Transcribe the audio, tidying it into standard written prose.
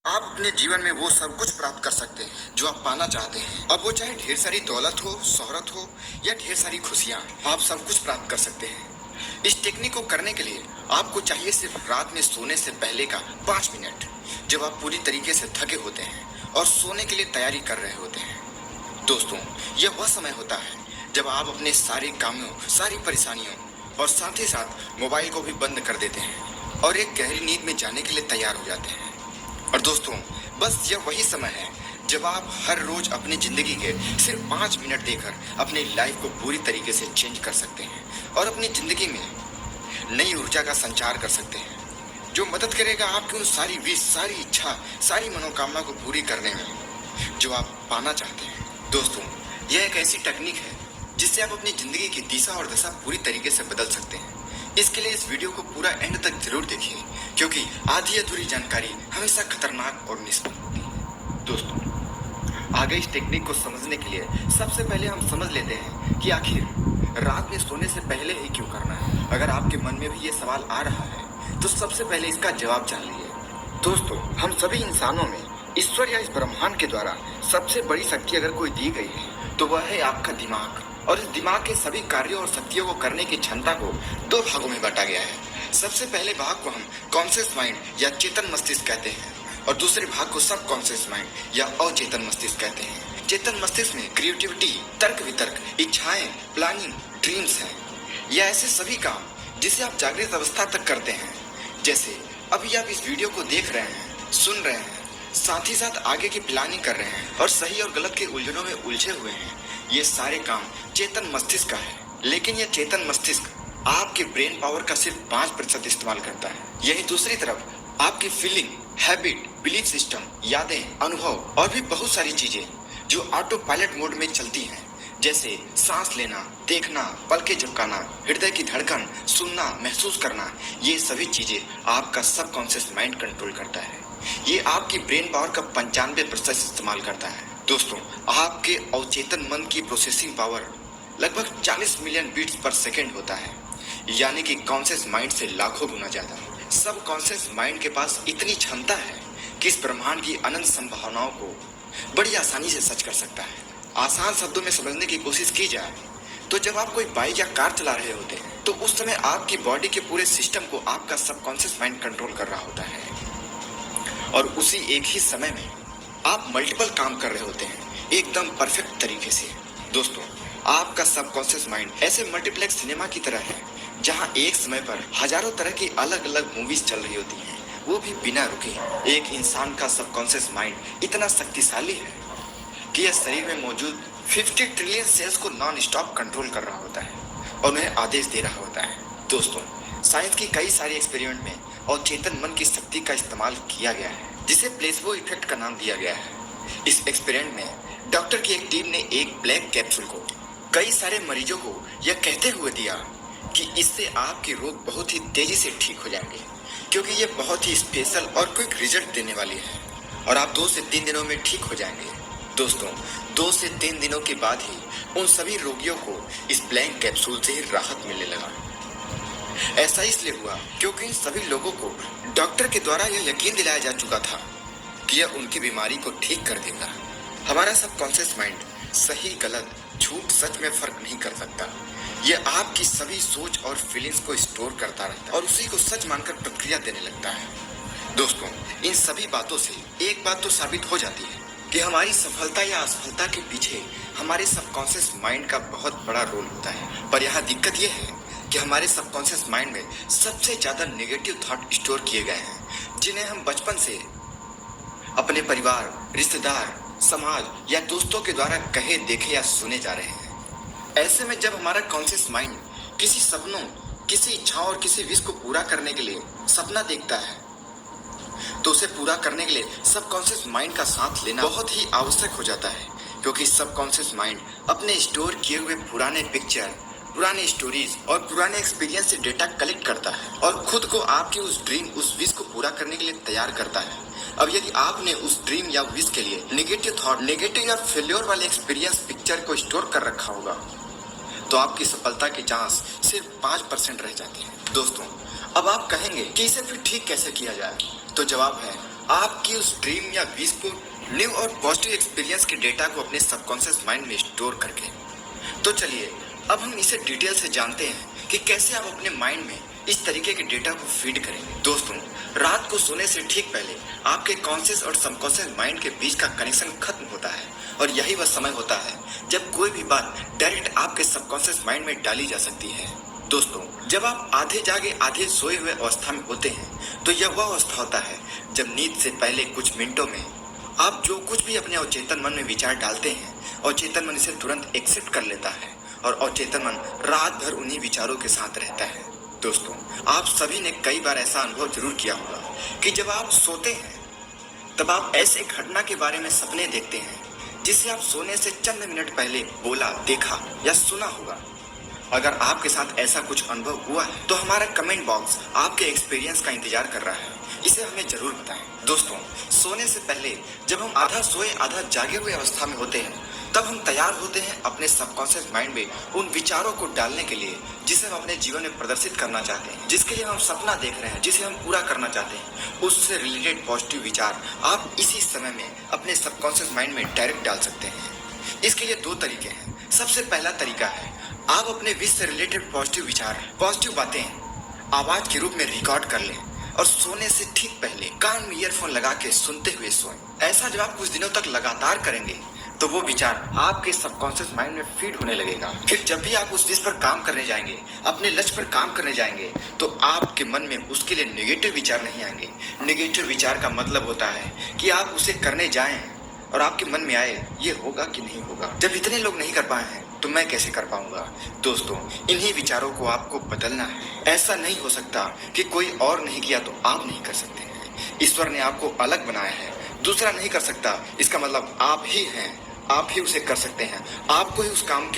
आप अपने जीवन में वो सब कुछ प्राप्त कर सकते हैं जो आप पाना चाहते हैं। अब वो चाहे ढेर सारी दौलत हो, शोहरत हो या ढेर सारी खुशियां, आप सब कुछ प्राप्त कर सकते हैं। इस टेक्निक को करने के लिए आपको चाहिए सिर्फ रात में सोने से पहले का 5 मिनट, जब आप पूरी तरीके से थके होते हैं और सोने के लिए तैयारी कर रहे होते हैं। दोस्तों, यह वह समय होता है जब आप अपने सारे कामों, सारी परेशानियों और साथ ही साथ मोबाइल को भी बंद कर देते हैं और एक गहरी नींद में जाने के लिए तैयार हो जाते हैं। और दोस्तों, बस यह वही समय है जब आप हर रोज अपनी जिंदगी के सिर्फ 5 मिनट देकर अपनी लाइफ को पूरी तरीके से चेंज कर सकते हैं और अपनी जिंदगी में नई ऊर्जा का संचार कर सकते हैं, जो मदद करेगा आपकी उन सारी विश, सारी इच्छा, सारी मनोकामना को पूरी करने में जो आप पाना चाहते हैं। दोस्तों, यह एक ऐसी टेक्निक है जिससे आप अपनी जिंदगी की दिशा और दशा पूरी तरीके से बदल सकते हैं। इसके लिए इस वीडियो को पूरा एंड तक जरूर देखिए, क्योंकि आधी अधूरी जानकारी हमेशा खतरनाक और निष्फल होती है। दोस्तों, आगे इस टेक्निक को समझने के लिए सबसे पहले हम समझ लेते हैं कि आखिर रात में सोने से पहले ही क्यों करना है। अगर आपके मन में भी ये सवाल आ रहा है तो सबसे पहले इसका जवाब जान लीजिए। दोस्तों, हम सभी इंसानों में ईश्वर या इस ब्रह्मांड के द्वारा सबसे बड़ी शक्ति अगर कोई दी गई है तो वह है आपका दिमाग। और इस दिमाग के सभी कार्यों और शक्तियों को करने की क्षमता को 2 भागों में बांटा गया है। सबसे पहले भाग को हम कॉन्शियस माइंड या चेतन मस्तिष्क कहते हैं और दूसरे भाग को सब कॉन्शियस माइंड या अचेतन मस्तिष्क कहते हैं। चेतन मस्तिष्क में क्रिएटिविटी, तर्क वितर्क, इच्छाएं, प्लानिंग, ड्रीम्स हैं। यह ऐसे सभी काम जिसे आप जागृत अवस्था तक करते हैं, जैसे अभी आप इस वीडियो को देख रहे हैं, सुन रहे हैं, साथ ही साथ आगे की प्लानिंग कर रहे हैं और सही और गलत के उलझनों में उलझे हुए हैं। ये सारे काम चेतन मस्तिष्क का है, लेकिन यह चेतन मस्तिष्क आपके ब्रेन पावर का सिर्फ 5% इस्तेमाल करता है। यही दूसरी तरफ आपकी फीलिंग, हैबिट, बिलीफ सिस्टम, यादें, अनुभव और भी बहुत सारी चीजें जो ऑटो पायलट मोड में चलती हैं, जैसे सांस लेना, देखना, पलकें झपकाना, हृदय की धड़कन, सुनना, महसूस करना, ये सभी चीजें आपका सबकॉन्शियस माइंड कंट्रोल करता है। ये आपकी ब्रेन पावर का 95% इस्तेमाल करता है। दोस्तों, आपके अवचेतन मन की प्रोसेसिंग पावर लगभग 40 मिलियन बीट्स पर सेकेंड होता है, यानी कि कॉन्शियस माइंड से लाखों गुना ज्यादा। सब कॉन्शियस माइंड के पास इतनी क्षमता है कि इस ब्रह्मांड की अनंत संभावनाओं को बड़ी आसानी से सच कर सकता है। आसान शब्दों में समझने की कोशिश की जाए तो जब आप कोई बाइक या कार चला रहे होते हैं तो उस समय आपकी बॉडी के पूरे सिस्टम को आपका सबकॉन्शियस माइंड कंट्रोल कर रहा होता है और उसी एक ही समय में आप मल्टीपल काम कर रहे होते हैं एकदम परफेक्ट तरीके से। दोस्तों, आपका सबकॉन्शियस माइंड ऐसे मल्टीप्लेक्स सिनेमा की तरह है जहां एक समय पर हजारों तरह की अलग अलग मूवीज चल रही होती हैं, वो भी बिना रुके। एक इंसान का सबकॉन्शियस माइंड इतना शक्तिशाली है कि यह शरीर में मौजूद 50 ट्रिलियन सेल्स को नॉन स्टॉप कंट्रोल कर रहा होता है और उन्हें आदेश दे रहा होता है। दोस्तों, साइंस की कई सारी एक्सपेरिमेंट में और चेतन मन की शक्ति का इस्तेमाल किया गया है, जिसे प्लेसबो इफेक्ट का नाम दिया गया है। इस एक्सपेरिमेंट में डॉक्टर की एक टीम ने एक ब्लैक कैप्सूल को कई सारे मरीजों को यह कहते हुए दिया कि इससे आपके रोग बहुत ही तेजी से ठीक हो जाएंगे, क्योंकि ये बहुत ही स्पेशल और क्विक रिजल्ट देने वाली है और आप 2 से 3 दिनों में ठीक हो जाएंगे। दोस्तों, 2 से 3 दिनों के बाद ही उन सभी रोगियों को इस ब्लैक कैप्सूल से ही राहत मिलने लगा। ऐसा इसलिए हुआ क्योंकि इन सभी लोगों को डॉक्टर के द्वारा यह यकीन दिलाया जा चुका था कि यह उनकी बीमारी को ठीक कर देगा। हमारा सबकॉन्शियस माइंड सही, गलत, झूठ, सच में फर्क नहीं कर सकता। यह आपकी सभी सोच और फीलिंग्स को स्टोर करता रहता है और उसी को सच मानकर प्रतिक्रिया देने लगता है। दोस्तों, इन सभी बातों से एक बात तो साबित हो जाती है कि हमारी सफलता या असफलता के पीछे हमारे सबकॉन्शियस माइंड का बहुत बड़ा रोल होता है। पर यहाँ दिक्कत यह है कि हमारे सबकॉन्शियस माइंड में सबसे ज्यादा नेगेटिव थॉट स्टोर किए गए हैं, जिन्हें हम बचपन से अपने परिवार, रिश्तेदार, समाज या दोस्तों के द्वारा कहे, देखे या सुने जा रहे हैं। ऐसे में जब हमारा कॉन्शियस माइंड किसी सपनों, किसी इच्छाओं और किसी विश को पूरा करने के लिए सपना देखता है तो उसे पूरा करने के लिए सबकॉन्शियस माइंड का साथ लेना बहुत ही आवश्यक हो जाता है, क्योंकि सबकॉन्शियस माइंड अपने स्टोर किए हुए पुराने पिक्चर, पुराने स्टोरीज और पुराने एक्सपीरियंस से डेटा कलेक्ट करता है और खुद को आपकी उस ड्रीम, उस विश को पूरा करने के लिए तैयार करता है। अब यदि आपने उस ड्रीम या विश के लिए नेगेटिव थॉट, नेगेटिव या फेल्योर वाले एक्सपीरियंस पिक्चर को स्टोर कर रखा होगा तो आपकी सफलता की चांस सिर्फ 5% रह जाती है। दोस्तों, अब आप कहेंगे कि इसे फिर ठीक कैसे किया जाए, तो जवाब है आपकी उस ड्रीम या विश को न्यू और पॉजिटिव एक्सपीरियंस के डेटा को अपने सबकॉन्शियस माइंड में स्टोर करके। तो चलिए अब हम इसे डिटेल से जानते हैं कि कैसे आप अपने माइंड में इस तरीके के डेटा को फीड करेंगे। दोस्तों, रात को सोने से ठीक पहले आपके कॉन्शियस और सबकॉन्शियस माइंड के बीच का कनेक्शन खत्म होता है और यही वह समय होता है जब कोई भी बात डायरेक्ट आपके सबकॉन्शियस माइंड में डाली जा सकती है। दोस्तों, जब आप आधे जागे आधे सोए हुए अवस्था में होते हैं तो यह वह अवस्था होता है जब नींद से पहले कुछ मिनटों में आप जो कुछ भी अपने अवचेतन मन में विचार डालते हैं, अवचेतन मन इसे तुरंत एक्सेप्ट कर लेता है और अवचेतन मन रात भर उन्हीं विचारों के साथ रहता है। दोस्तों, आप सभी ने कई बार ऐसा अनुभव जरूर किया होगा कि जब आप सोते हैं तब आप ऐसे घटना के बारे में सपने देखते हैं जिसे आप सोने से चंद मिनट पहले बोला, देखा या सुना होगा। अगर आपके साथ ऐसा कुछ अनुभव हुआ है तो हमारा कमेंट बॉक्स आपके एक्सपीरियंस का इंतजार कर रहा है, इसे हमें जरूर बताएं। दोस्तों, सोने से पहले जब हम आधा सोए आधा जागे हुए अवस्था में होते हैं तब हम तैयार होते हैं अपने सबकॉन्शियस माइंड में उन विचारों को डालने के लिए जिसे हम अपने जीवन में प्रदर्शित करना चाहते हैं, जिसके लिए हम सपना देख रहे हैं, जिसे हम पूरा करना चाहते हैं। उससे रिलेटेड पॉजिटिव विचार आप इसी समय में अपने सबकॉन्शियस माइंड में डायरेक्ट डाल सकते हैं। इसके लिए दो तरीके हैं। सबसे पहला तरीका है आप अपने विश से रिलेटेड पॉजिटिव विचार, पॉजिटिव बातें आवाज के रूप में रिकॉर्ड कर लें और सोने से ठीक पहले कान में ईयरफोन लगा के सुनते हुए सोएं। ऐसा जब आप कुछ दिनों तक लगातार करेंगे तो वो विचार आपके सबकॉन्शियस माइंड में फीड होने लगेगा। फिर जब भी आप उस विश पर काम करने जाएंगे, अपने लक्ष्य पर काम करने जाएंगे, तो आपके मन में उसके लिए नेगेटिव विचार नहीं आएंगे। नेगेटिव विचार का मतलब होता है कि आप उसे करने जाएं और आपके मन में आए ये होगा कि नहीं होगा, जब इतने लोग नहीं कर पाए हैं तो मैं कैसे कर पाऊंगा। दोस्तों, इन्हीं विचारों को आपको बदलना है। ऐसा नहीं हो सकता कि कोई और नहीं किया तो आप नहीं कर सकते हैं। ईश्वर ने आपको अलग बनाया है, दूसरा नहीं कर सकता। इसका मतलब आप ही हैं, आप ही उसे कर सकते हैं। आपको ही उस काम के